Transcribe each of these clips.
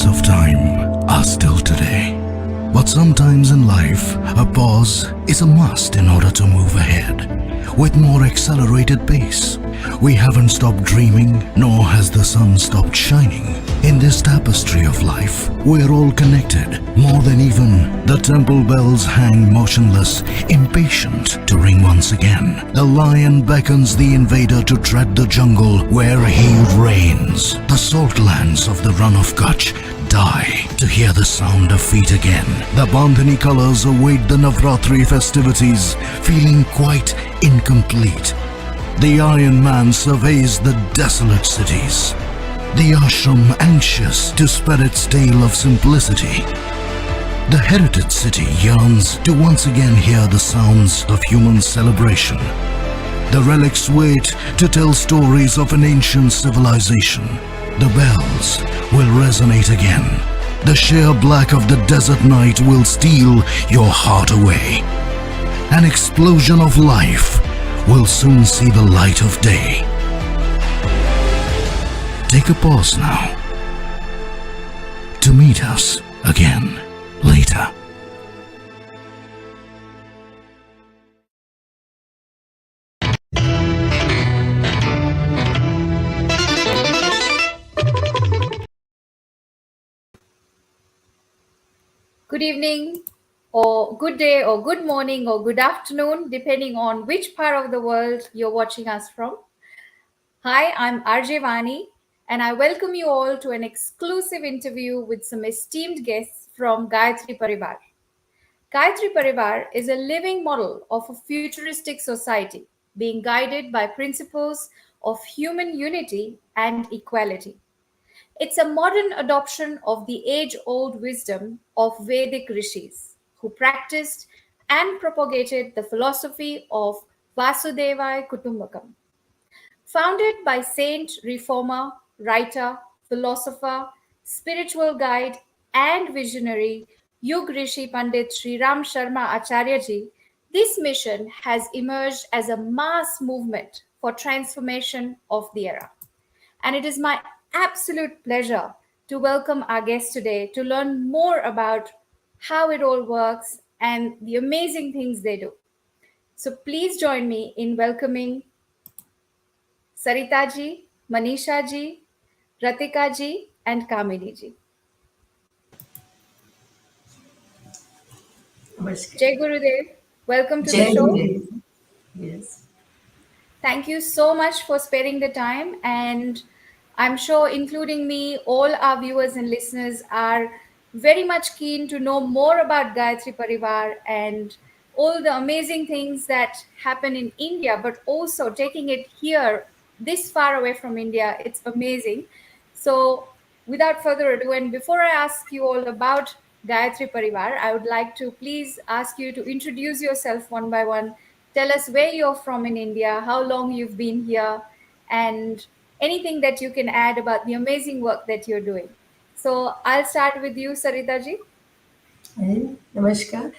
moments of time are still today. But sometimes in life, a pause is a must in order to move ahead with more accelerated pace. We haven't stopped dreaming, nor has the sun stopped shining. In this tapestry of life, we're all connected. More than even the temple bells hang motionless, impatient to ring once again. The lion beckons the invader to tread the jungle where he reigns. The salt lands of the Run of Kutch die to hear the sound of feet again. The Bandhani colors await the Navratri festivities, feeling quite incomplete. The Iron Man surveys the desolate cities. The ashram anxious to spread its tale of simplicity. The heritage city yearns to once again hear the sounds of human celebration. The relics wait to tell stories of an ancient civilization. The bells will resonate again. The sheer black of the desert night will steal your heart away. An explosion of life will soon see the light of day. Take a pause now to meet us again later. Good evening, or good day, or good morning, or good afternoon, depending on which part of the world you're watching us from. Hi, I'm RJ Vani, and I welcome you all to an exclusive interview with some esteemed guests from Gayatri Pariwar. Gayatri Pariwar is a living model of a futuristic society being guided by principles of human unity and equality. It's a modern adoption of the age-old wisdom of Vedic rishis, who practiced and propagated the philosophy of Vasudevaya Kutumbakam. Founded by saint, reformer, writer, philosopher, spiritual guide, and visionary Yug Rishi Pandit Sri Ram Sharma Acharyaji, this mission has emerged as a mass movement for transformation of the era. And it is my absolute pleasure to welcome our guests today to learn more about how it all works and the amazing things they do. So please join me in welcoming Sarita ji, Manisha ji, Ratika ji, and Kamini ji. Jai Gurudev, welcome to the show. Yes. Thank you so much for sparing the time, and I'm sure, including me, all our viewers and listeners are very much keen to know more about Gayatri Pariwar and all the amazing things that happen in India, but also taking it here, this far away from India. It's amazing. So, without further ado, and before I ask you all about Gayatri Pariwar, I would like to please ask you to introduce yourself one by one. Tell us where you're from in India, how long you've been here, and anything that you can add about the amazing work that you're doing. So I'll start with you, Sarita ji. नमस्कार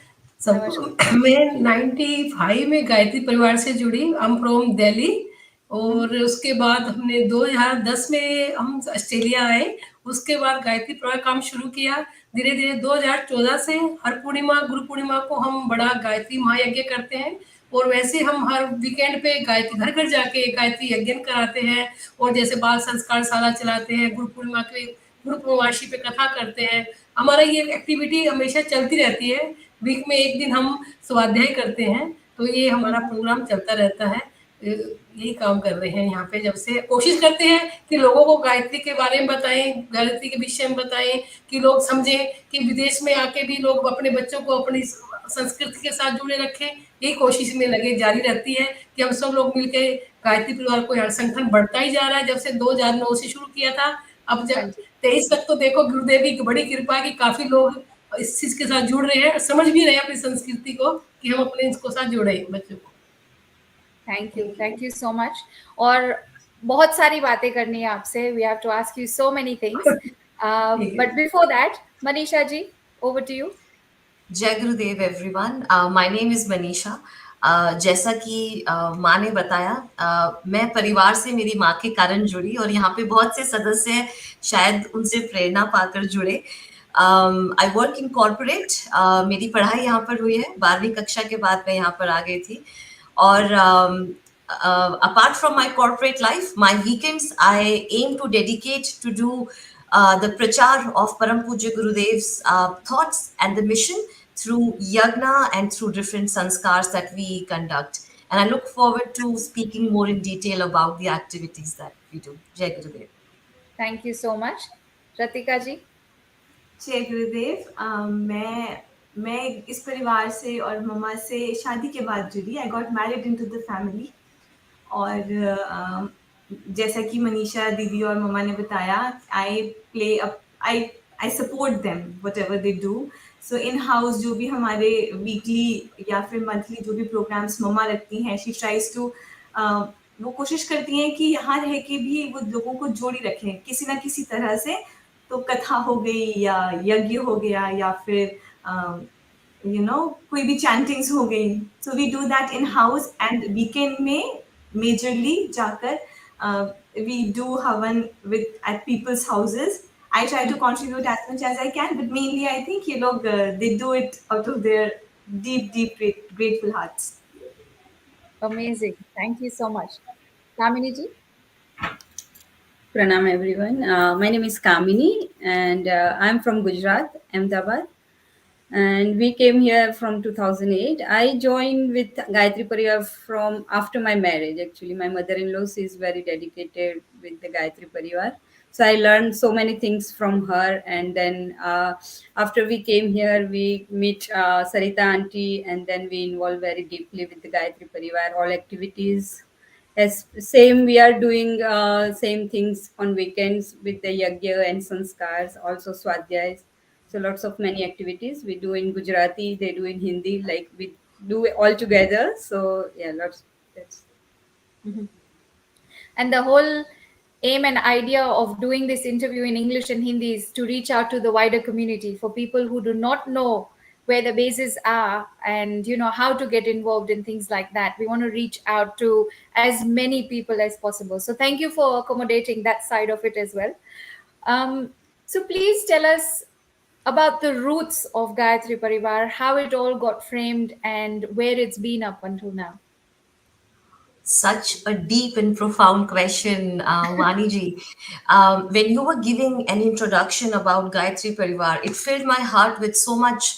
सबको। मैं 95 में गायत्री परिवार से जुड़ी। I am from Delhi. और उसके बाद हमने 2010 में हम ऑस्ट्रेलिया आए। उसके बाद गायत्री परिवार काम शुरू किया। धीरे धीरे 2014 से हर पूर्णिमा, गुरु पूर्णिमा को हम बड़ा गायत्री महायज्ञ करते हैं। और वैसे हम हर वीकेंड पे गायत्री घर घर जाके गायत्री यज्ञ कराते हैं। और जैसे बाल संस्कार शाला चलाते हैं, गुरु पूर्णिमा के गुरु पूर्णिमाशी पे कथा करते हैं। हमारा ये एक्टिविटी हमेशा चलती रहती है। वीक में एक दिन हम स्वाध्याय करते हैं, तो ये हमारा प्रोग्राम चलता रहता है। यही काम कर रहे हैं यहाँ पे। जब से कोशिश करते हैं कि लोगों को गायत्री के बारे में बताएं, गायत्री के विषय में बताएं, कि लोग समझें कि विदेश में आके भी लोग अपने बच्चों को अपनी संस्कृति के साथ जुड़े रखें। यही कोशिश में लगे जारी रहती है कि हम सब लोग मिलकर गायत्री परिवार को यहाँ संगठन बढ़ता ही जा रहा है। जब से 2009 से शुरू किया था, अब जब 23 तक तो देखो गुरुदेव की बड़ी कृपा है कि काफी लोग इस चीज के साथ जुड़ रहे हैं, समझ भी रहे हैं अपनी संस्कृति को, कि हम अपने इसको साथ जोड़े बच्चों को। Thank you so much. और बहुत सारी बातें करनी है आपसे। We have to ask you so many things, but before that, Manisha ji, over to you. Jai Gurudev, everyone. My name is Manisha. जैसा कि माँ ने बताया, मैं परिवार से मेरी माँ के कारण जुड़ी और यहाँ पे बहुत से सदस्य शायद उनसे प्रेरणा पाकर जुड़े। I work in corporate. मेरी पढ़ाई यहाँ पर हुई है, 12वीं कक्षा के बाद मैं यहाँ पर आ गई थी। और apart from my corporate life, my weekends I aim to dedicate to do the prachar of Param Pujya Gurudev's thoughts and the mission through yagna and through different sanskars that we conduct. And I look forward to speaking more in detail about the activities that we do. Jai Gurudev. Thank you so much. Ratika ji? जय गुरुदेव। मैं इस परिवार से और मम्मा से शादी के बाद जुड़ी। I got married into the family. और जैसा कि मनीषा दीदी और मम्मा ने बताया, I support them what ever they do. So in house जो भी हमारे वीकली या फिर मंथली जो भी प्रोग्राम्स मम्मा रखती हैं, शी ट्राइज टू, वो कोशिश करती हैं कि यहाँ रह के भी वो लोगों को जोड़ी रखें किसी ना किसी तरह से। तो कथा हो गई या यज्ञ हो गया या फिर कोई भी चैंटिंग्स हो गई। So we do that in house and weekend में मेजरली जाकर we do havan with at peoples houses. I try to contribute as much as I can, but mainly I think ये लोग they do it out of their deep grateful hearts. Amazing. Thank you so much. Kamini ji? Pranam everyone. My name is Kamini and I'm from Gujarat, Ahmedabad. And we came here from 2008. I joined with Gayatri Pariwar from after my marriage. Actually, my mother-in-law is very dedicated with the Gayatri Pariwar. So I learned so many things from her. And then after we came here, we meet Sarita auntie, and then we involve very deeply with the Gayatri Pariwar, all activities. As same, we are doing same things on weekends with the yagya and sanskars, also swadhyayas. So lots of many activities we do in Gujarati, they do in Hindi, like we do it all together. So yeah, lots. That's And the whole aim and idea of doing this interview in English and Hindi is to reach out to the wider community, for people who do not know where the bases are and how to get involved in things like that. We want to reach out to as many people as possible. So thank you for accommodating that side of it as well. So please tell us about the roots of Gayatri Pariwar, how it all got framed and where it's been up until now. Such a deep and profound question, Vani ji. When you were giving an introduction about Gayatri Pariwar, it filled my heart with so much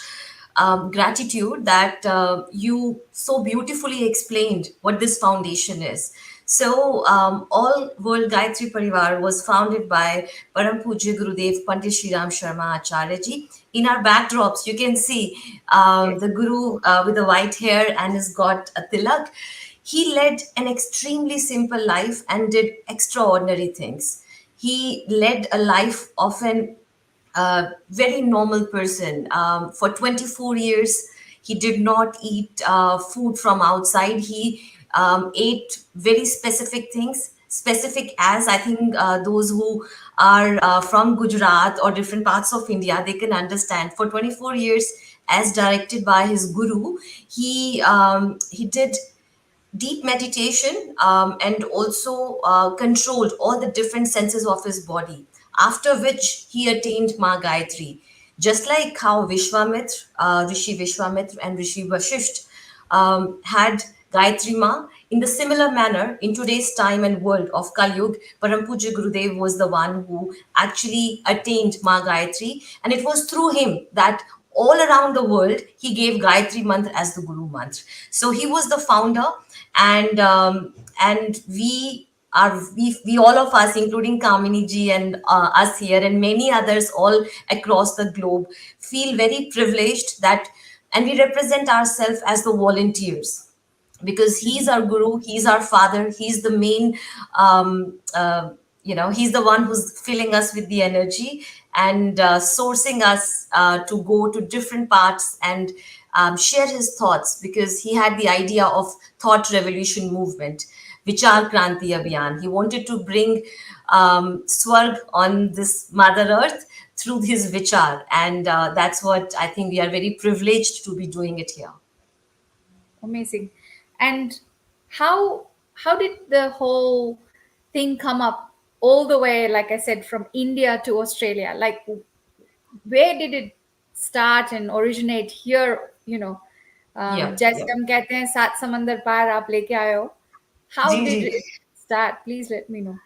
gratitude that you so beautifully explained what this foundation is. So, All World Gayatri Pariwar was founded by Param Pujya Gurudev Pandit Shri Ram Sharma Acharya ji. In our backdrops, you can see the Guru with the white hair and has got a tilak. He led an extremely simple life and did extraordinary things. He led a life of an very normal person. For 24 years, he did not eat food from outside. He ate very specific things, specific as I think those who are from Gujarat or different parts of India, they can understand. For 24 years, as directed by his guru, he did deep meditation and also controlled all the different senses of his body, after which he attained Ma Gayatri. Just like how Rishi Vishwamitra and Rishi Vashisht had Gayatri Ma, in the similar manner, in today's time and world of Kali Yuga, Param Pujya Gurudev was the one who actually attained Ma Gayatri, and it was through him that all around the world he gave Gayatri Mantra as the Guru Mantra. So he was the founder, and we all of us, including Kamini ji and us here and many others all across the globe, feel very privileged that, and we represent ourselves as the volunteers, because he's our guru, he's our father, he's the main he's the one who's filling us with the energy and sourcing us to go to different parts and share his thoughts, because he had the idea of thought revolution movement, Vichar Kranti Abhiyan. He wanted to bring Swarg on this Mother Earth through his Vichar, and that's what I think we are very privileged to be doing it here. Amazing. And how did the whole thing come up all the way, like I said, from India to Australia? Like, where did it start and originate here? Yeah, जैसे yeah. हम कहते हैं सात समंदर पार आप लेके आए हो. How ji did ji. it start? Please let me know.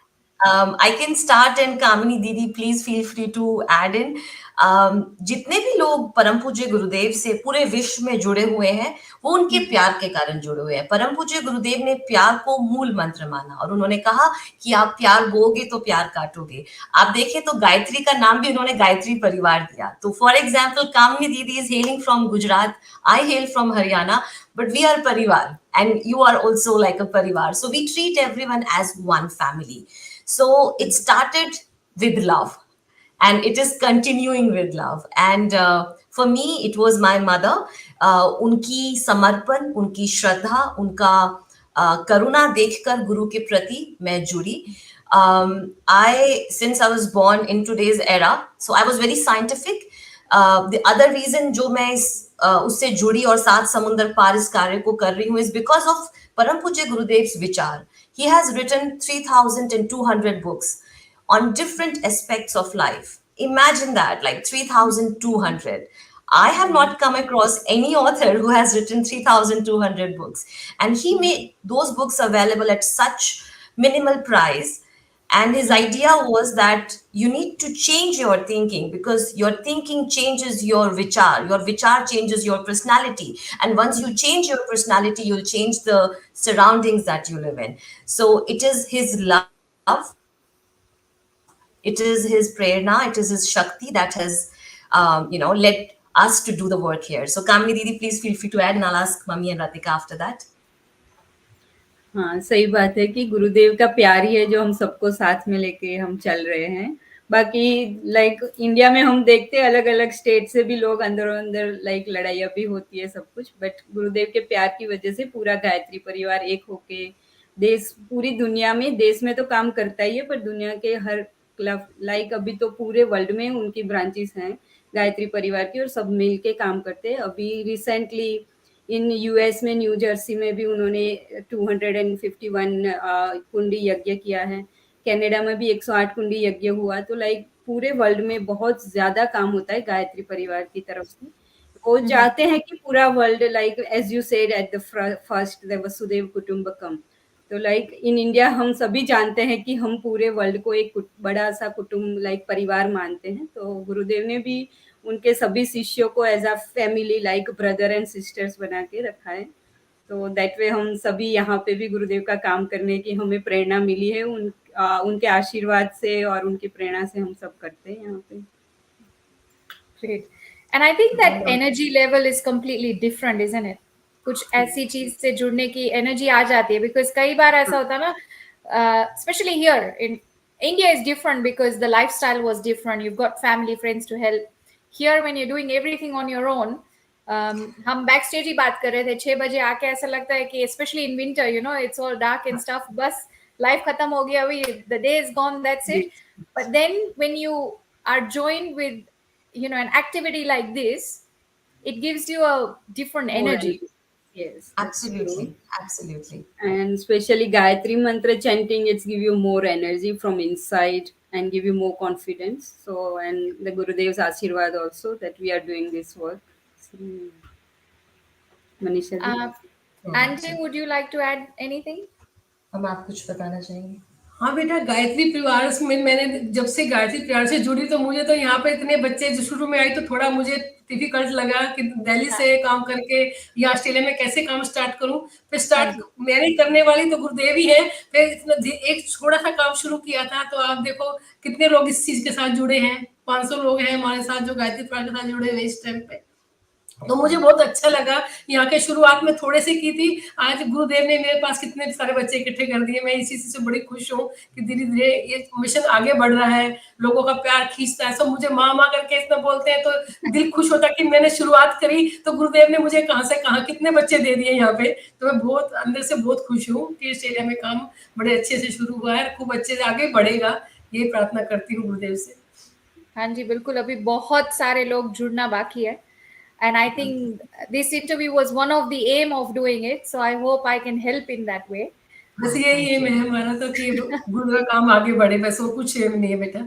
I can start and Kamini Didi, please feel free to add in. जितने भी लोग परम पूज्य गुरुदेव से पूरे विश्व में जुड़े हुए हैं, वो उनके प्यार के कारण जुड़े हुए हैं. परम पूज्य गुरुदेव ने प्यार को मूल मंत्र माना और उन्होंने कहा कि आप प्यार बोगे तो प्यार काटोगे. आप देखें तो गायत्री का नाम भी उन्होंने गायत्री परिवार दिया. तो फॉर एग्जाम्पल कामिनी दीदी is hailing from Gujarat, I hello from Haryana, but we are parivar and you are also like a parivar, so we treat everyone as one family. So it started with love and it is continuing with love. And for me it was my mother. Unki samarpan, unki shraddha, unka karuna dekhkar guru ke prati main judi. Since I was born in today's era, so I was very scientific. The other reason जो मैं उससे जुड़ी और सात समुंदर पार इस कार्य को कर रही हूँ is because of परम पूज्य गुरुदेव्स विचार. He has written 3,200 books on different aspects of life. Imagine that, like 3,200. I have not come across any author who has written 3,200 books. And he made those books available at such minimal price. And his idea was that you need to change your thinking because your thinking changes your vichar changes your personality. And once you change your personality, you'll change the surroundings that you live in. So it is his love, it is his prerna, it is his shakti that has, led us to do the work here. So Kamini Didi, please feel free to add, and I'll ask Mami and Ratika after that. हाँ, सही बात है कि गुरुदेव का प्यार ही है जो हम सबको साथ में लेके हम चल रहे हैं. बाकी लाइक इंडिया में हम देखते हैं अलग अलग स्टेट से भी लोग अंदर अंदर लाइक लड़ाइयाँ भी होती है सब कुछ, बट गुरुदेव के प्यार की वजह से पूरा गायत्री परिवार एक होके देश, पूरी दुनिया में, देश में तो काम करता ही है पर दुनिया के हर क्लब, लाइक अभी तो पूरे वर्ल्ड में उनकी ब्रांचेस हैं गायत्री परिवार की और सब मिल के काम करते हैं. अभी रिसेंटली इन यूएस में न्यू जर्सी में भी उन्होंने 251 कुंडी यज्ञ किया है. कनाडा में भी 108 कुंडी यज्ञ हुआ. तो लाइक पूरे वर्ल्ड में बहुत ज्यादा काम होता है गायत्री परिवार की तरफ से. वो चाहते हैं कि पूरा world, like as you said at the first, the Vasudhaiva Kutumbakam. तो लाइक इन इंडिया हम सभी जानते हैं कि हम पूरे वर्ल्ड को एक बड़ा सा कुटुंब, लाइक परिवार मानते हैं. तो गुरुदेव ने भी उनके सभी शिष्यों को as a family, like brother and sisters बना के रखा है. तो दैट वे हम सभी यहाँ पे भी गुरुदेव का काम करने की हमें प्रेरणा मिली है. उनके आशीर्वाद से और उनकी प्रेरणा से हम सब करते हैं यहाँ पे. Great. And I think that energy level is completely different, isn't it? कुछ ऐसी चीज से जुड़ने की एनर्जी आ जाती है. बिकॉज कई बार ऐसा होता है ना, specially here in India is different because the life style was different. You got family friends to help. Here when you doing everything on your own. हम बैक स्टेज ही बात कर रहे थे, 6 बजे आके ऐसा लगता है कि specially in winter, you know, it's all dark and stuff, बस लाइफ खत्म हो गया, अभी the day is gone, that's it. But then when you are joined with an activity like this, it gives you a different energy. Yes, Absolutely, absolutely. and especially Gayatri mantra chanting, it's give you more energy from inside and give you more confidence. So, and the Gurudev's Ashirwad also that we are doing this work. So, Manisha ji? Anjay, would you like to add anything? हम आप कुछ बताना चाहेंगे? हाँ बेटा, गायत्री परिवार में मैंने जब से गायत्री परिवार से जुड़ी तो मुझे तो यहाँ पे इतने बच्चे, जो शुरू में आई तो थोड़ा मुझे डिफिकल्ट लगा कि दिल्ली से काम करके या ऑस्ट्रेलिया में कैसे काम स्टार्ट करूँ. फिर स्टार्ट मैंने करने वाली तो गुरुदेव ही है. फिर इतना एक छोटा सा काम शुरू किया था, तो आप देखो कितने लोग इस चीज के साथ जुड़े हैं. 500 लोग हैं हमारे साथ जो गायत्री परिवार के साथ जुड़े हुए इस टाइम पे. तो मुझे बहुत अच्छा लगा. यहाँ के शुरुआत में थोड़े से की थी, आज गुरुदेव ने मेरे पास कितने सारे बच्चे इकट्ठे कर दिए. मैं इसी से बड़ी खुश हूँ कि धीरे धीरे ये मिशन आगे बढ़ रहा है, लोगों का प्यार खींचता है. सब मुझे माँ माँ करके इतना बोलते हैं, तो दिल खुश होता है कि मैंने शुरुआत करी तो गुरुदेव ने मुझे कहाँ से कहाँ कितने बच्चे दे दिए यहाँ पे. तो मैं बहुत अंदर से बहुत खुश हूँ कि इस एरिया में काम बड़े अच्छे से शुरू हुआ है, खूब अच्छे से आगे बढ़ेगा, ये प्रार्थना करती हूँ गुरुदेव से. हाँ जी, बिल्कुल. अभी बहुत सारे लोग जुड़ना बाकी है. And I think this interview was one of the aim of doing it. So I hope I can help in that way. बस यही Thank एम है you. हमारा तो कि गुरु का काम आगे बढ़े, बस और कुछ एम नहीं है बेटा।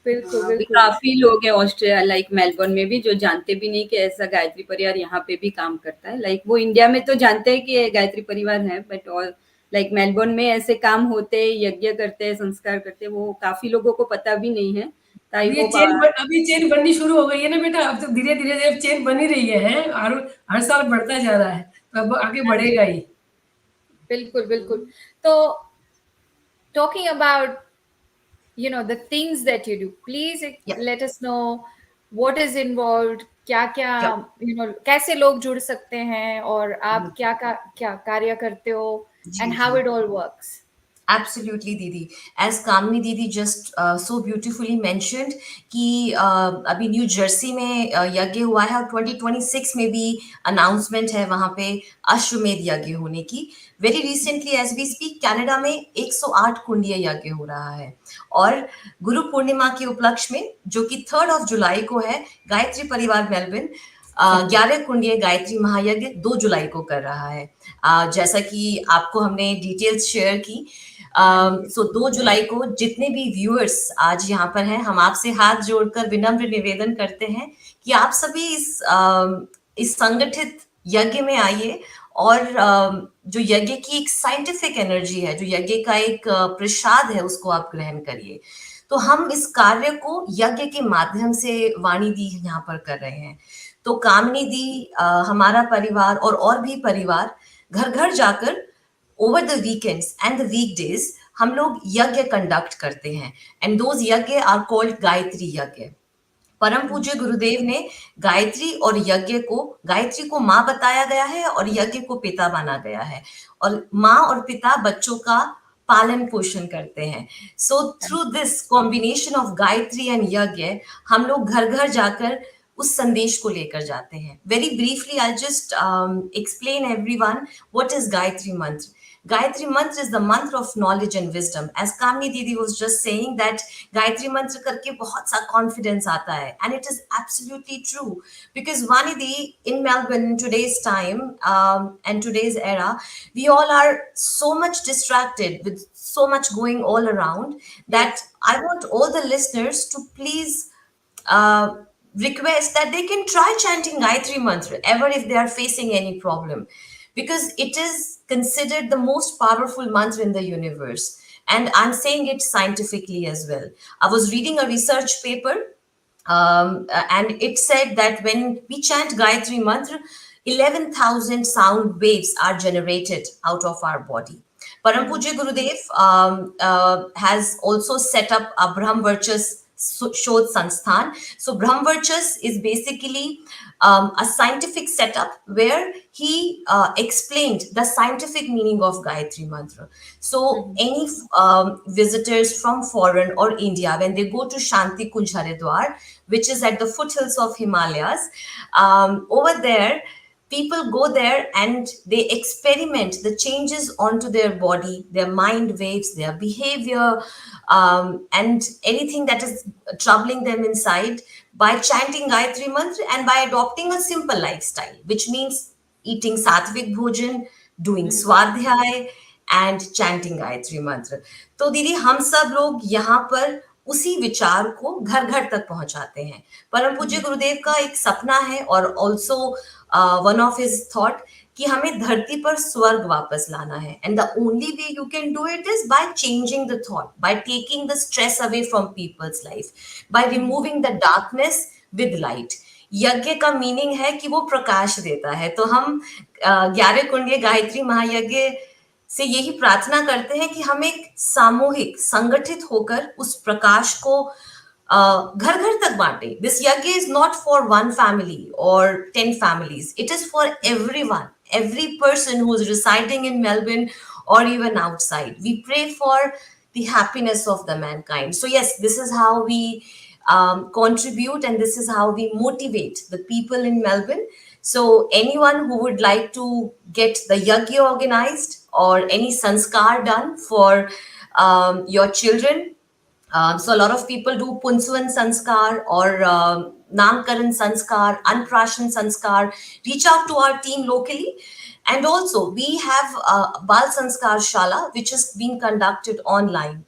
बिल्कुल अभी बिल्कुल। काफी लोग हैं ऑस्ट्रेलिया लाइक मेलबर्न में भी जो जानते भी नहीं कि ऐसा गायत्री परिवार यहाँ पे भी काम करता है। लाइक वो इंडिया में तो जानते हैं कि ये गायत्री परिवार है, बट और लाइक मेलबर्न में ऐसे काम होते हैं, यज्ञ करते हैं, संस्कार करते हैं, वो काफी लोगों को पता भी नहीं है। आई होप अभी चेन बननी शुरू हो गई है ना बेटा, अब तो धीरे धीरे अब चेन बनी रही है, हर साल बढ़ता जा रहा है, तो अब आगे बढ़ेगा ही। बिल्कुल बिल्कुल। तो talking about the things that you do, please Yeah. let us know what is involved, क्या क्या Yeah. कैसे लोग जुड़ सकते हैं और आप क्या कार्य करते हो, and ji, how ji. it all works. Absolutely, Didi. As Kamini Didi just so beautifully mentioned कि अभी न्यू जर्सी में यज्ञ हुआ है और 2026 में भी अनाउंसमेंट है वहाँ पे अश्वमेध यज्ञ होने की। Very recently as we speak Canada में 108 कुंडीय यज्ञ हो रहा है और गुरु पूर्णिमा के उपलक्ष्य में जो कि 3 जुलाई को है, गायत्री परिवार मेलबर्न 11 कुंडीय गायत्री महायज्ञ 2 जुलाई को कर रहा है। जैसा कि आपको हमने डिटेल्स शेयर की, सो 2 जुलाई को जितने भी व्यूअर्स आज यहाँ पर हैं, हम आपसे हाथ जोड़कर विनम्र निवेदन करते हैं कि आप सभी इस संगठित यज्ञ में आइए और जो यज्ञ की एक साइंटिफिक एनर्जी है, जो यज्ञ का एक प्रसाद है, उसको आप ग्रहण करिए। तो हम इस कार्य को यज्ञ के माध्यम से वाणी दी यहाँ पर कर रहे हैं। तो कामनी दी, हमारा परिवार और भी परिवार घर घर जाकर over the weekends and the weekdays हम लोग यज्ञ कंडक्ट करते हैं एंड दोज यज्ञ आर कॉल्ड गायत्री यज्ञ। परम पूज्य गुरुदेव ने गायत्री और यज्ञ को, गायत्री को माँ बताया गया है और यज्ञ को पिता माना गया है और माँ और पिता बच्चों का पालन पोषण करते हैं। So through this combination of Gayatri and यज्ञ हम लोग घर घर जाकर उस संदेश को लेकर जाते हैं। Very briefly I just explain everyone what is Gayatri मंत्र। Gayatri mantra is the mantra of knowledge and wisdom. As Kamini Didi was just saying that Gayatri mantra करके बहुत सा confidence आता है, and it is absolutely true because Vani Di in Melbourne in today's time and today's era, we all are so much distracted with so much going all around that I want all the listeners to please uh, request that they can try chanting Gayatri mantra ever if they are facing any problem, because it is considered the most powerful mantra in the universe. And I'm saying it scientifically as well. I was reading a research paper and it said that when we chant Gayatri mantra, 11,000 sound waves are generated out of our body. Param Pujya Gurudev has also set up a Brahm Varchas Shodh Sansthan. So Brahm Varchas is basically a scientific setup where he explained the scientific meaning of Gayatri Mantra. So any visitors from foreign or India, when they go to Shanti Kunj Haridwar, which is at the foothills of Himalayas, over there, people go there and they experiment the changes onto their body, their mind waves, their behavior, and anything that is troubling them inside by chanting Gayatri Mantra and by adopting a simple lifestyle, which means eating sattvic bhojan, doing swadhyay and chanting Gayatri Mantra. तो दीदी हम सब लोग यहाँ पर उसी विचार को घर घर तक पहुंचाते हैं। परम पूज्य गुरुदेव का एक सपना है और also one of his thought कि हमें धरती पर स्वर्ग वापस लाना है, and the only way you can do it is by changing the thought, by taking the stress away from people's life, by removing the darkness with light. यज्ञ का मीनिंग है कि वो प्रकाश देता है। तो हम 11 कुंडीय गायत्री महायज्ञ से यही प्रार्थना करते हैं कि हम एक सामूहिक संगठित होकर उस प्रकाश को घर घर तक बांटे। दिस यज्ञ is not for one family और 10 families, it is for everyone, every person who is residing in Melbourne or even outside. We pray for the happiness of the mankind. So yes, this is how we contribute and this is how we motivate the people in Melbourne. So anyone who would like to get the yajna organized or any sanskar done for your children, so a lot of people do punsuan sanskar or Namkaran Sanskar, Anprashan Sanskar. Reach out to our team locally. And also, we have Bal Sanskar Shala, which is being conducted online.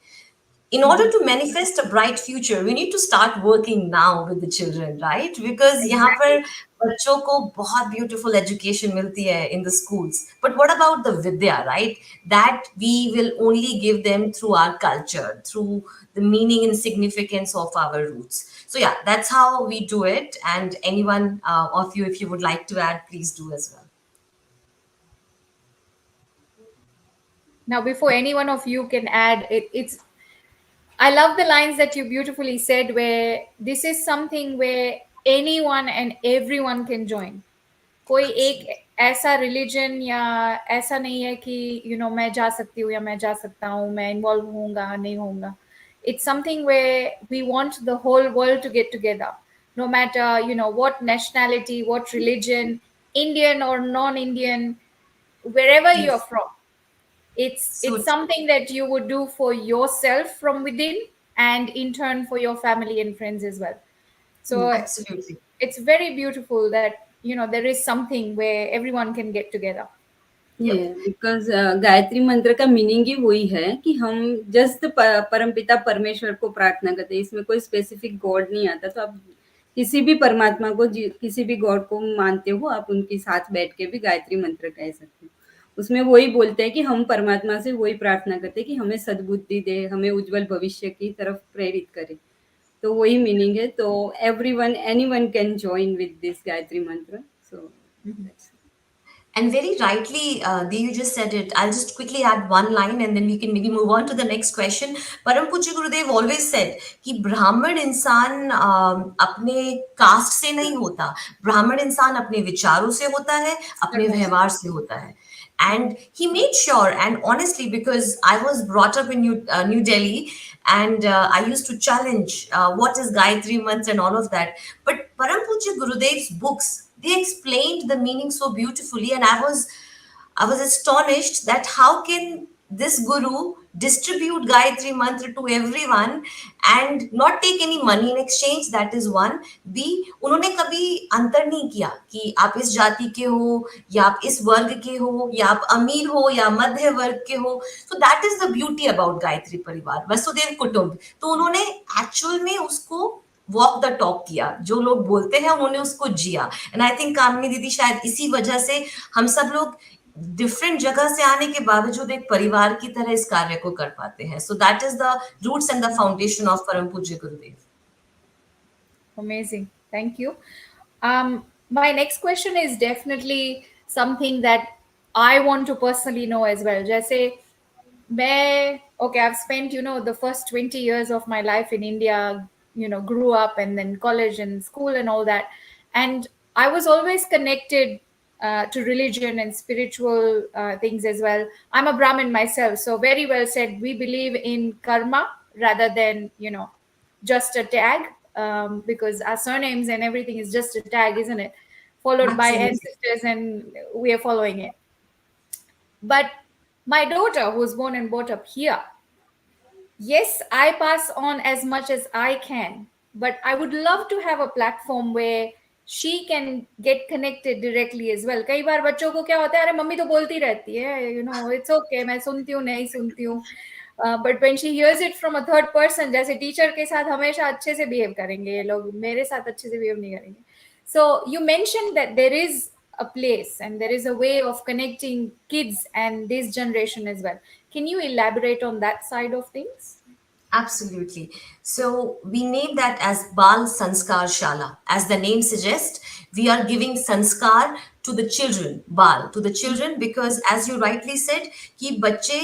In order to manifest a bright future, we need to start working now with the children, right? Because यहाँ Exactly. पर बच्चों को बहुत beautiful education मिलती है in the schools. But what about the vidya, right? That we will only give them through our culture, through the meaning and significance of our roots. So yeah, that's how we do it. And anyone of you, if you would like to add, please do as well. Now, before any one of you can add, it's I love the lines that you beautifully said, where this is something where anyone and everyone can join. कोई एक Absolutely. ऐसा religion या ऐसा नहीं है कि मैं जा सकती हूँ या मैं जा सकता हूँ, मैं इन्वॉल्व होऊंगा नहीं होऊंगा. It's something where we want the whole world to get together, no matter what nationality, what religion, Indian or non-Indian, wherever you're Yes. from. It's So true. something that you would do for yourself from within, and in turn for your family and friends as well. So Yes. Absolutely. it's very beautiful that there is something where everyone can get together. Yep. ये because Gayatri मंत्र का meaning ही वही है कि हम just परमपिता परमेश्वर को प्रार्थना करते हैं. इसमें कोई स्पेसिफिक गॉड नहीं आता. तो आप किसी भी परमात्मा को, किसी भी गॉड को मानते हो, आप उनके साथ बैठ के भी गायत्री मंत्र कह सकते हो. उसमें वही बोलते हैं कि हम परमात्मा से वही प्रार्थना करते हैं कि हमें सद्बुद्धि दे, हमें उज्जवल भविष्य की तरफ प्रेरित करे. तो वही मीनिंग है. तो anyone can join with this Gayatri मंत्र. सो And very rightly, Dee, you just said it. I'll just quickly add one line and then we can maybe move on to the next question. Param Pujya Gurudev always said कि ब्राह्मण इंसान अपने cast से नहीं होता. ब्राह्मण इंसान अपने विचारों से होता है, अपने व्यवहार से होता है. And he made sure, and honestly, because I was brought up in New Delhi, and I used to challenge what is Gayatri Mantra and all of that. But Param Pujya Gurudev's books, they explained the meaning so beautifully, and I was astonished that how can this guru distribute Gayatri Mantra to everyone and not take any money in exchange. That is one. B, उन्होंने कभी अंतर नहीं किया कि आप इस जाति के हो या आप इस वर्ग के हो या आप अमीर हो या मध्य वर्ग के हो. So that is the beauty about Gayatri परिवार, वसुदेव कुटुंब. तो उन्होंने एक्चुअल में उसको वॉक द टॉक किया. जो लोग बोलते हैं उन्होंने उसको जिया. एंड आई थिंक कामनी दीदी शायद इसी वजह से हम सब लोग डिफरेंट जगह से आने के बावजूद एक परिवार की तरह इस कार्य को कर पाते हैं. So that is the roots and the foundation of परम पूज्य गुरुदेव. Amazing. Thank you. My next question is definitely something that I want to personally know as well. Jaise, okay, I've spent, the first 20 years of my life in India, grew up and then college and school and all that. And I was always connected to religion and spiritual things as well. I'm a Brahmin myself. So very well said. We believe in karma rather than, just a tag, because our surnames and everything is just a tag, isn't it? Followed by Absolutely. ancestors, and we are following it. But my daughter, who was born and brought up here, yes, I pass on as much as I can, but I would love to have a platform where she can get connected directly as well. कई बार बच्चों को क्या होता है, अरे mummy तो बोलती रहती है, it's okay, मैं सुनती हूँ नहीं सुनती हूँ. But when she hears it from a third person, जैसे टीचर के साथ हमेशा अच्छे से बिहेव करेंगे ये लोग, मेरे साथ अच्छे से बिहेव नहीं करेंगे. So you mentioned that there is a place and there is a way of connecting kids and this generation as well. Can you elaborate on that side of things? Absolutely. So we name that as Bal Sanskar Shala. As the name suggests, we are giving sanskar to the children, Bal, to the children, because as you rightly said, कि बच्चे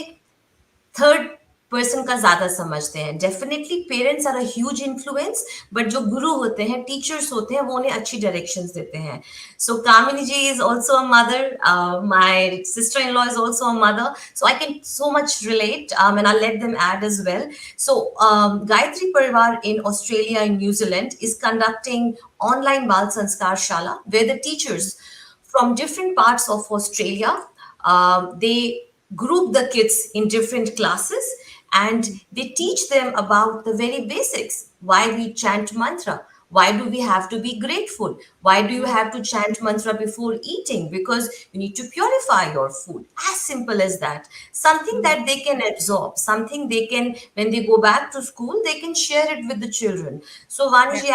third person का ज्यादा समझते हैं. Definitely parents are a huge influence, but जो गुरु होते हैं, टीचर्स होते हैं, वो उन्हें अच्छी डायरेक्शंस देते हैं. So Kamini ji is also a mother, my sister in law is also a mother, so I can so much relate, and I'll let them add as well. So Gayatri Pariwar in Australia and New Zealand is conducting online Bal Sanskar Shala, where the teachers from different parts of Australia, they group the kids in different classes and they teach them about the very basics. Why we chant mantra, Why do we have to be grateful? Why do you have to chant mantra before eating? Because you need to purify your food. As simple as that. Something that they can absorb, something they can, when they go back to school, they can share it with the children. So, Vanji,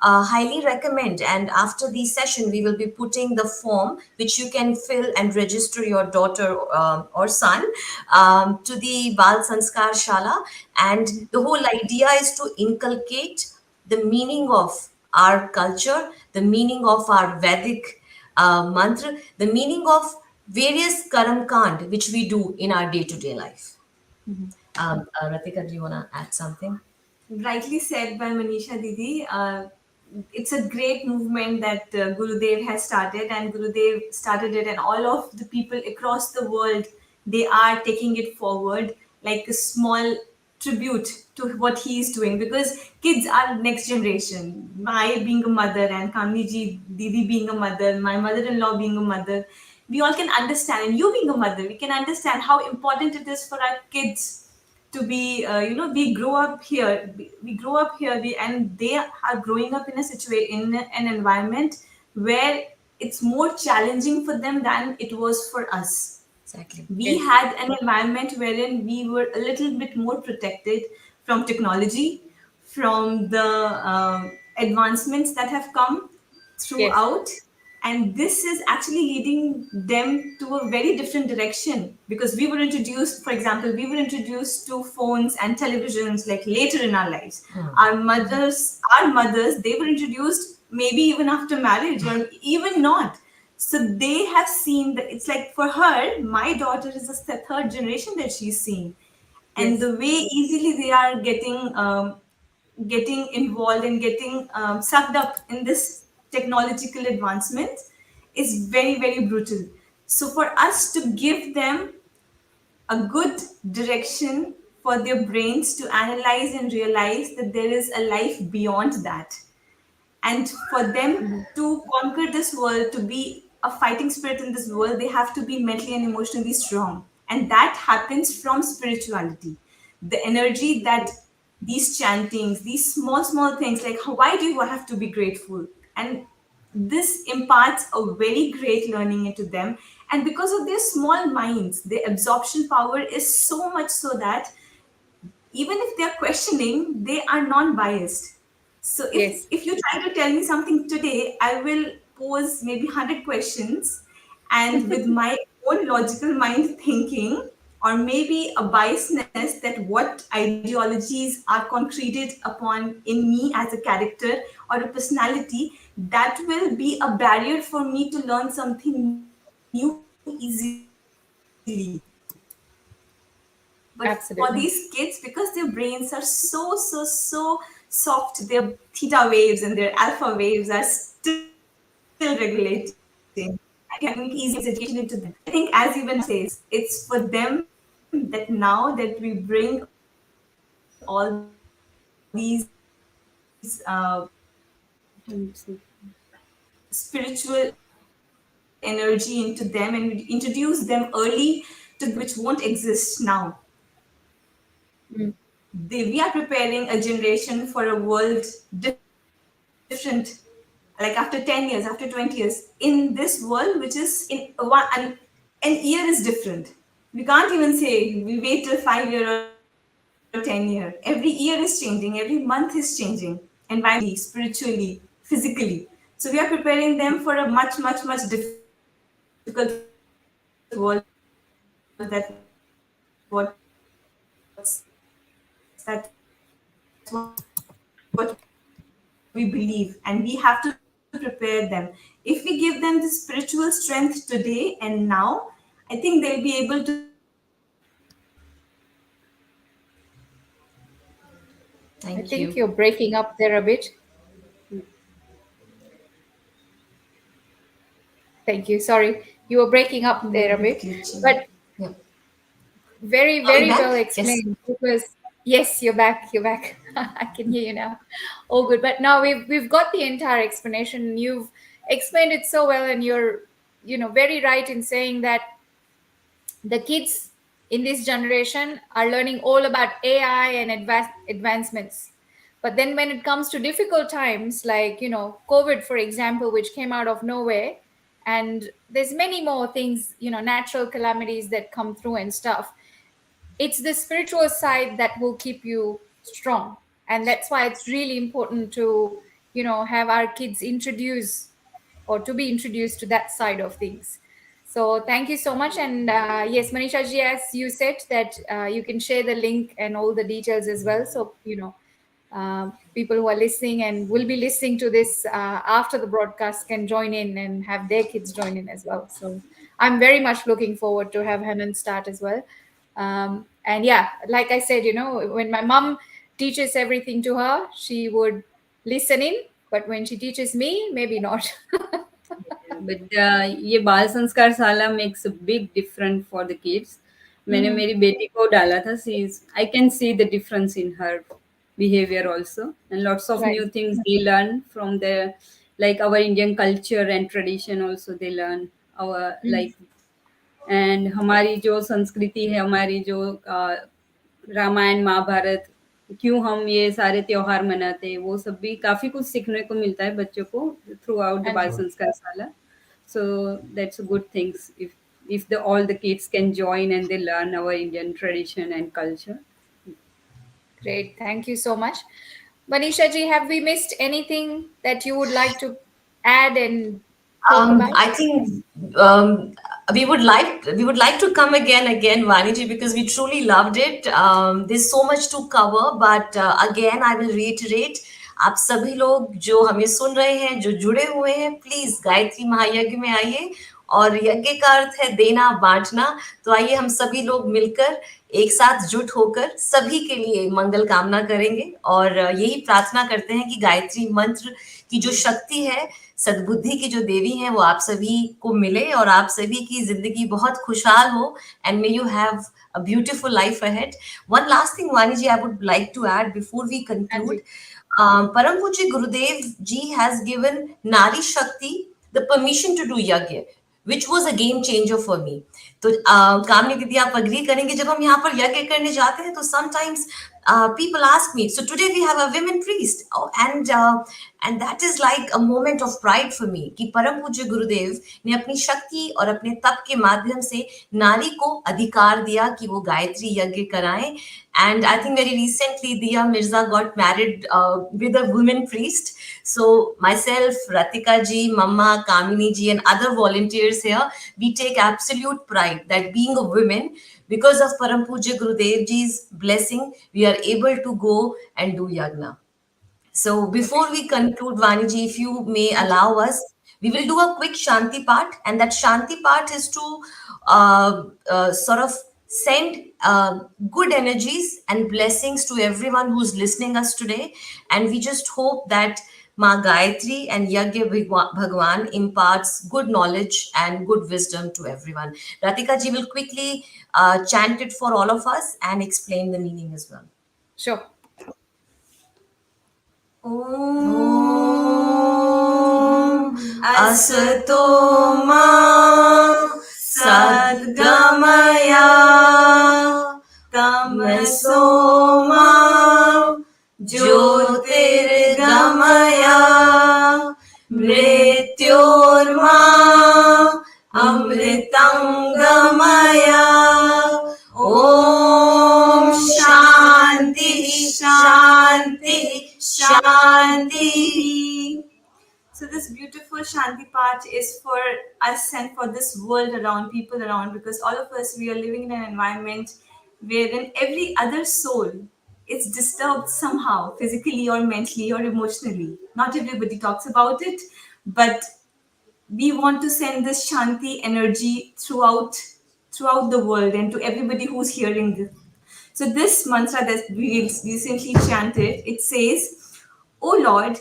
I'll highly recommend. And after the session, we will be putting the form which you can fill and register your daughter or son to the Bal Sanskar Shala. And the whole idea is to inculcate the meaning of our culture, the meaning of our Vedic mantra, the meaning of various karam kand which we do in our day to day life. Ratika, do you want to add something? Rightly said by Manisha Didi. It's a great movement that Gurudev has started, and Gurudev started it, and all of the people across the world, they are taking it forward like a small tribute to what he is doing, because kids are next generation. I being a mother, and Kamini ji Didi being a mother, my mother-in-law being a mother, we all can understand, and you being a mother, we can understand how important it is for our kids to be we grow up here, we grow up here, and they are growing up in a situation, in an environment where it's more challenging for them than it was for us. Exactly. We had an environment wherein we were a little bit more protected from technology, from the advancements that have come Yes. throughout. And this is actually leading them to a very different direction, because we were introduced, for example, we were introduced to phones and televisions like later in our lives. Our mothers, they were introduced maybe even after marriage, or even not. So they have seen that. It's like, for her, my daughter is the third generation that she's seeing, and Yes. the way easily they are getting involved and getting sucked up in this technological advancement is very, very brutal. So for us to give them a good direction for their brains to analyze and realize that there is a life beyond that, and for them to conquer this world, to be a fighting spirit in this world, they have to be mentally and emotionally strong. And that happens from spirituality. The energy that these chantings, these small, small things, like why do you have to be grateful? And this imparts a very great learning into them. And because of their small minds, their absorption power is so much so that even if they're questioning, they are non-biased. So if Yes. if you try to tell me something today, I will pose maybe 100 questions, and with my own logical mind thinking, or maybe a biasness that what ideologies are concreted upon in me as a character or a personality, that will be a barrier for me to learn something new easily. But for these Absolutely. kids, because their brains are so soft, their theta waves and their alpha waves are still regulating. And we have to make easy education into them. I think, as even says, it's for them that now that we bring all these spiritual energy into them, and we introduce them early to the things which won't exist now. We are preparing a generation for a world different, like after 10 years, after 20 years, in this world, which is in an year is different. We can't even say we wait till 5 year or 10 year. Every year is changing, every month is changing, environmentally, spiritually, physically. So we are preparing them for a much difficult world that what we believe, and we have to prepare them. If we give them the spiritual strength today and now, I think they'll be able to stand on their own feet I Thank think you. you're breaking up there a bit. Thank you. Sorry, you were breaking up You're there a a bit bit, glitchy. but Yeah. very, Are we very well back? Yes. explained. Because yes, you're back. You're back. I can hear you now. Oh, good. But now we've got the entire explanation. You've explained it so well, and you're very right in saying that the kids in this generation are learning all about AI and advancements. But then when it comes to difficult times, like, COVID, for example, which came out of nowhere, and there's many more things, natural calamities that come through and stuff, it's the spiritual side that will keep you strong. And that's why it's really important to, have our kids introduce or to be introduced to that side of things. So thank you so much. And yes, Manisha ji, as you said, that you can share the link and all the details as well. So, people who are listening and will be listening to this after the broadcast can join in and have their kids join in as well. So I'm very much looking forward to have Hanan start as well. And yeah, like I said, when my mom teaches everything to her, she would listen in. But when she teaches me, maybe not. But ये बाल संस्कार शाला makes a big difference for the kids. मैंने मेरी बेटी को डाला था. I can see the difference in her behavior also, and lots of Right. new things they learn from the, like our Indian culture and tradition also they learn our like. And हमारी जो संस्कृति है, हमारी जो रामायण महाभारत, क्यों हम ये सारे त्योहार मनाते हैं, वो सब भी काफी कुछ सीखने को मिलता है बच्चों को थ्रू आउट द बाल संस्कार शाला. So that's good things if all the kids can join and they learn our Indian tradition and culture. Great. Thank you so much. Manisha ji, have we missed anything that you would like to add and talk about? I think we would like to come again, Vaniji, because we truly loved it. There's so much to cover, but again, I will reiterate. आप सभी लोग जो हमें सुन रहे हैं, जो जुड़े हुए हैं, प्लीज गायत्री महायज्ञ में आइए. और यज्ञ का अर्थ है देना, बांटना. तो आइए हम सभी लोग मिलकर एक साथ जुट होकर सभी के लिए मंगल कामना करेंगे और यही प्रार्थना करते हैं कि गायत्री मंत्र की जो शक्ति है, सद्बुद्धि की जो देवी है, वो आप सभी को मिले और आप सभी की जिंदगी बहुत खुशहाल हो. And may you have a beautiful life ahead. One last thing, Vani ji, I would like to add before we conclude. Param Pujya Gurudev ji has given Nari Shakti the permission to do yagya, which was a game changer for me. तो कामनी दीदी आप agree करेंगे, जब हम यहाँ पर यज्ञ करने जाते हैं तो sometimes people ask me, so today we have a women priest, and that is like a moment of pride for me कि परम पूज्य गुरुदेव ने अपनी शक्ति और अपने तप के माध्यम से नारी को अधिकार दिया कि वो गायत्री यज्ञ कराएं. And I think very recently Diya Mirza got married with a women priest. So myself, Ratika ji, Mama, Kamini ji, and other volunteers here, we take absolute pride that being a woman, because of Param Pujya Gurudev ji's blessing, we are able to go and do yagna. So before we conclude, Vani ji, if you may allow us, we will do a quick Shanti part, and that Shanti part is to sort of send good energies and blessings to everyone who's listening us today. And we just hope that Ma Gayatri and Yagya Bhagwan imparts good knowledge and good wisdom to everyone. Ratika ji will quickly chant it for all of us and explain the meaning as well. Sure. असतो मा सद्गमया तमसो मा ज्योतिर्गमया मृत्योर्मा अमृतं गमया. ओम शांति शांति शांति. So this beautiful Shanti part is for us and for this world around, people around, because all of us, we are living in an environment wherein every other soul is disturbed somehow, physically or mentally or emotionally. Not everybody talks about it, but we want to send this Shanti energy throughout the world and to everybody who's hearing this. So this mantra that we recently chanted, it says, "O Lord,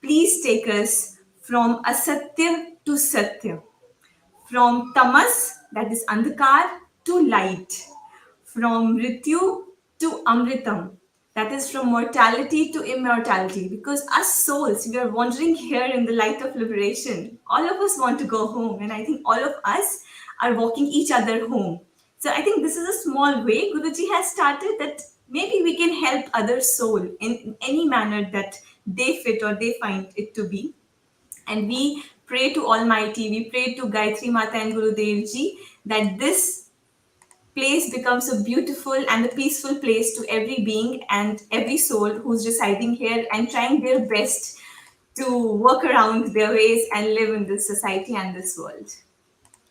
please take us from asatya to satya, from tamas, that is andhakar, to light, from mrityu to amritam, that is from mortality to immortality." Because us souls, we are wandering here in the light of liberation. All of us want to go home, and I think all of us are walking each other home. So I think this is a small way Guruji has started, that maybe we can help other soul in any manner that they fit or they find it to be. And we pray to Almighty, we pray to Gayatri Mata and Gurudev Ji that this place becomes a beautiful and a peaceful place to every being and every soul who's residing here and trying their best to work around their ways and live in this society and this world.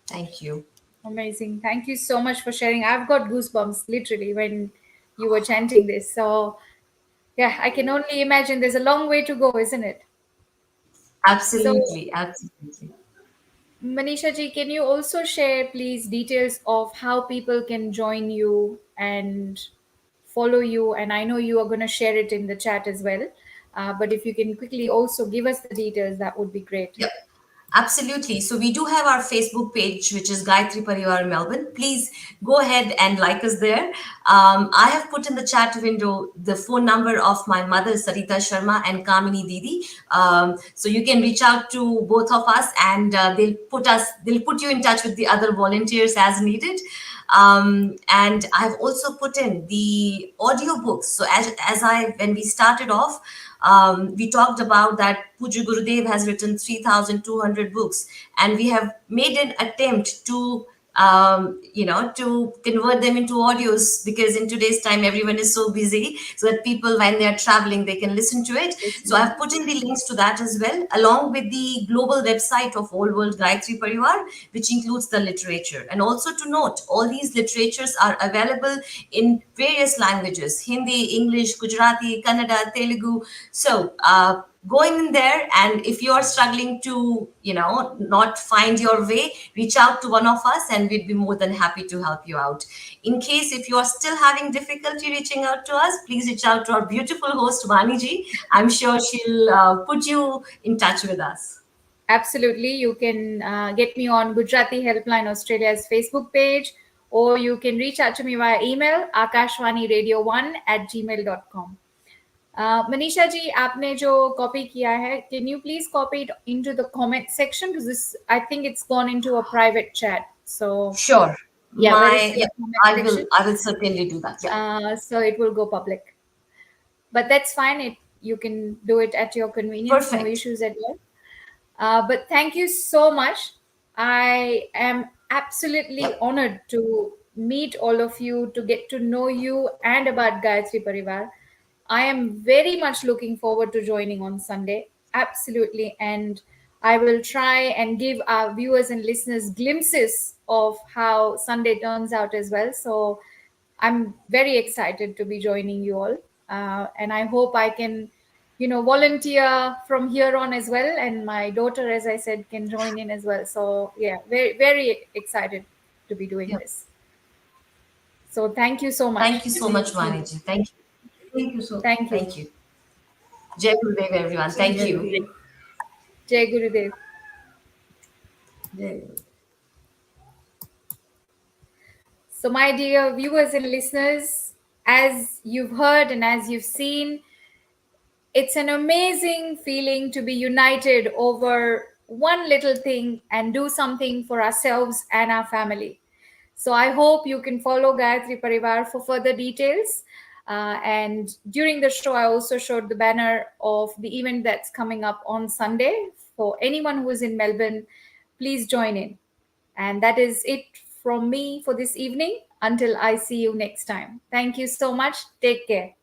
Thank you. Amazing. Thank you so much for sharing. I've got goosebumps literally when you were chanting this. So, yeah, I can only imagine there's a long way to go, isn't it? So, Absolutely, absolutely. Manisha ji, can you also share, please, details of how people can join you and follow you? And I know you are going to share it in the chat as well. But if you can quickly also give us the details, that would be great. Yep. Absolutely. So we do have our Facebook page, which is Gayatri Pariwar Melbourne. Please go ahead and like us there. I have put in the chat window the phone number of my mother, Sarita Sharma, and Kamini Didi. So you can reach out to both of us, and they'll put you in touch with the other volunteers as needed. And I've also put in the audio books. So when we started off, we talked about that Puja Gurudev has written 3,200 books, and we have made an attempt to to convert them into audios, because in today's time everyone is so busy, so that people, when they're traveling, they can listen to it. So I've put in the links to that as well, along with the global website of All World Gayatri Parivar, which includes the literature. And also to note, all these literatures are available in various languages: Hindi, English, Gujarati, Kannada, Telugu. So going in there, and if you're struggling to not find your way, reach out to one of us and we'd be more than happy to help you out. In case if you're still having difficulty reaching out to us, please reach out to our beautiful host Vani ji. I'm sure she'll put you in touch with us. Absolutely. You can get me on Gujarati Helpline Australia's Facebook page, or you can reach out to me via email akashvaniradio1@gmail.com. Manisha ji, आपने जो copy किया है, can you please copy it into the comment section, because this, I think it's gone into a private chat. So Sure. yeah, where is the comment I section? will certainly do that. Yeah. So it will go public, but that's fine. You can do it at your convenience. Perfect. No issues at all. But thank you so much. I am absolutely honored to meet all of you, to get to know you and about Gayatri Parivar. I am very much looking forward to joining on Sunday. Absolutely. And I will try and give our viewers and listeners glimpses of how Sunday turns out as well. So I'm very excited to be joining you all. And I hope I can volunteer from here on as well, and my daughter, as I said, can join in as well. So yeah, very, very excited to be doing this. So thank you so much. Thank you so much, Vani ji. Thank you. Thank you so. Thank you. Thank you. Jai Gurudev, everyone. Thank you. Jai Gurudev. Jai. So my dear viewers and listeners, as you've heard and as you've seen, it's an amazing feeling to be united over one little thing and do something for ourselves and our family. So I hope you can follow Gayatri Parivar for further details. And during the show, I also showed the banner of the event that's coming up on Sunday. For anyone who is in Melbourne, please join in. And that is it from me for this evening. Until I see you next time. Thank you so much. Take care.